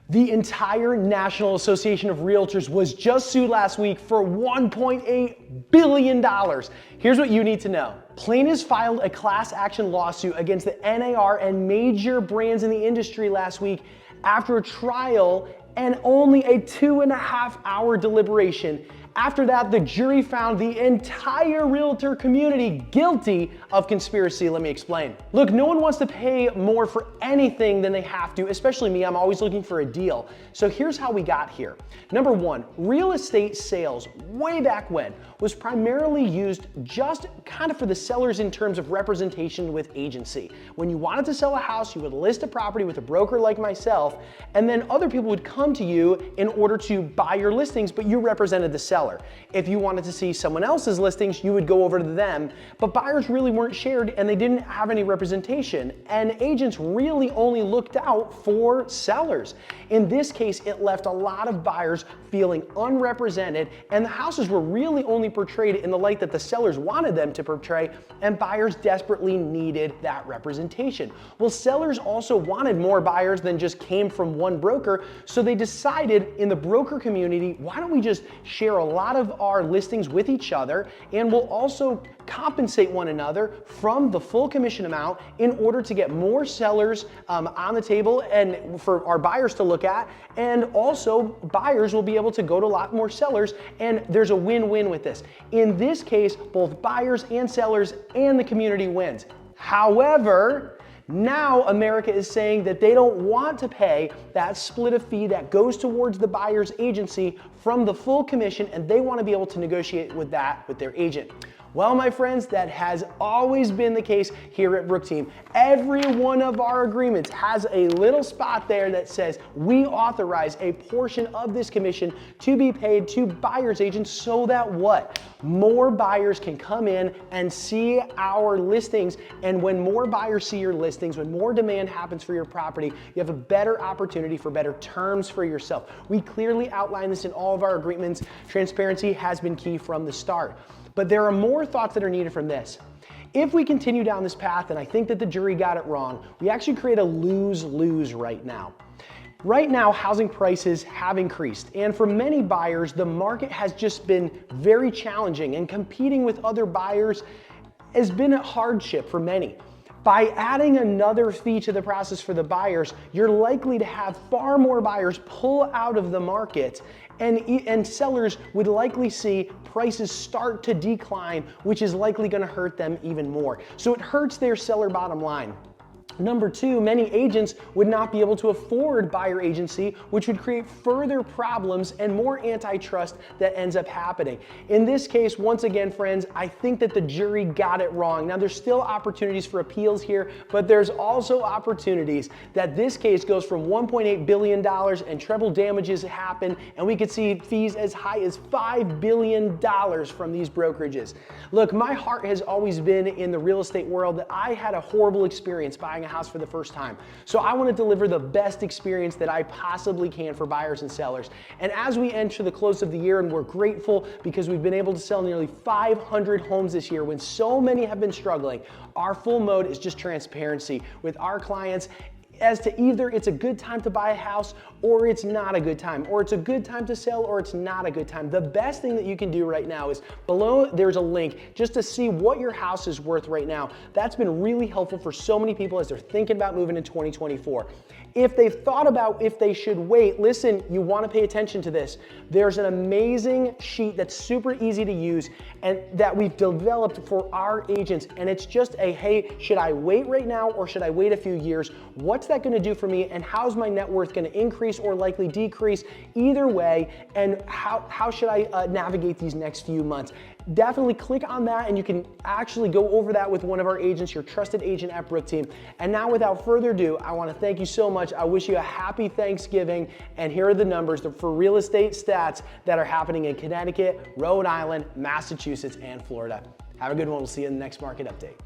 The entire National Association of Realtors was just sued last week for $1.8 billion. Here's what you need to know. Plaintiffs filed a class action lawsuit against the NAR and major brands in the industry last week after a trial and only a 2.5-hour deliberation. After that, the jury found the entire realtor community guilty of conspiracy. Let me explain. Look, no one wants to pay more for anything than they have to, especially me. I'm always looking for a deal. So here's how we got here. Number one, real estate sales way back when was primarily used just kind of for the sellers in terms of representation with agency. When you wanted to sell a house, you would list a property with a broker like myself, and then other people would come to you in order to buy your listings, but you represented the seller. If you wanted to see someone else's listings, you would go over to them, but buyers really weren't shared and they didn't have any representation, and agents really only looked out for sellers. In this case, it left a lot of buyers feeling unrepresented, and the houses were really only portrayed in the light that the sellers wanted them to portray, and buyers desperately needed that representation. Well, sellers also wanted more buyers than just came from one broker, so they decided in the broker community, why don't we just share a lot of our listings with each other, and we'll also compensate one another from the full commission amount in order to get more sellers on the table and for our buyers to look at, and also buyers will be able to go to a lot more sellers, and there's a win-win with this. In this case, both buyers and sellers and the community wins. However, now America is saying that they don't want to pay that split of fee that goes towards the buyer's agency from the full commission, and they want to be able to negotiate with that with their agent. Well, my friends, that has always been the case here at Brooke Team. Every one of our agreements has a little spot there that says we authorize a portion of this commission to be paid to buyer's agents so that what? More buyers can come in and see our listings, and when more buyers see your listings, when more demand happens for your property, you have a better opportunity for better terms for yourself. We clearly outline this in all of our agreements. Transparency has been key from the start. But there are more thoughts that are needed from this. If we continue down this path, and I think that the jury got it wrong, we actually create a lose-lose right now. Right now, housing prices have increased, and for many buyers, the market has just been very challenging, and competing with other buyers has been a hardship for many. By adding another fee to the process for the buyers, you're likely to have far more buyers pull out of the market, and sellers would likely see prices start to decline, which is likely going to hurt them even more. So it hurts their seller bottom line. Number two, many agents would not be able to afford buyer agency, which would create further problems and more antitrust that ends up happening. In this case, once again, friends, I think that the jury got it wrong. Now, there's still opportunities for appeals here, but there's also opportunities that this case goes from $1.8 billion and treble damages happen, and we could see fees as high as $5 billion from these brokerages. Look, my heart has always been in the real estate world. That I had a horrible experience buying a house for the first time. So I want to deliver the best experience that I possibly can for buyers and sellers. And as we enter the close of the year, and we're grateful because we've been able to sell nearly 500 homes this year when so many have been struggling, our full mode is just transparency with our clients as to either it's a good time to buy a house or it's not a good time, or it's a good time to sell or it's not a good time. The best thing that you can do right now is below there's a link just to see what your house is worth right now. That's been really helpful for so many people as they're thinking about moving in 2024. If they've thought about if they should wait, listen, you want to pay attention to this. There's an amazing sheet that's super easy to use and that we've developed for our agents. And it's just a, hey, should I wait right now or should I wait a few years? What's that going to do for me? And how's my net worth going to increase or likely decrease? Either way, and how should I navigate these next few months? Definitely click on that and you can actually go over that with one of our agents, your trusted agent at Brooke Team. And now without further ado, I want to thank you so much. I wish you a happy Thanksgiving. And here are the numbers for real estate stats that are happening in Connecticut, Rhode Island, Massachusetts, and Florida. Have a good one. We'll see you in the next market update.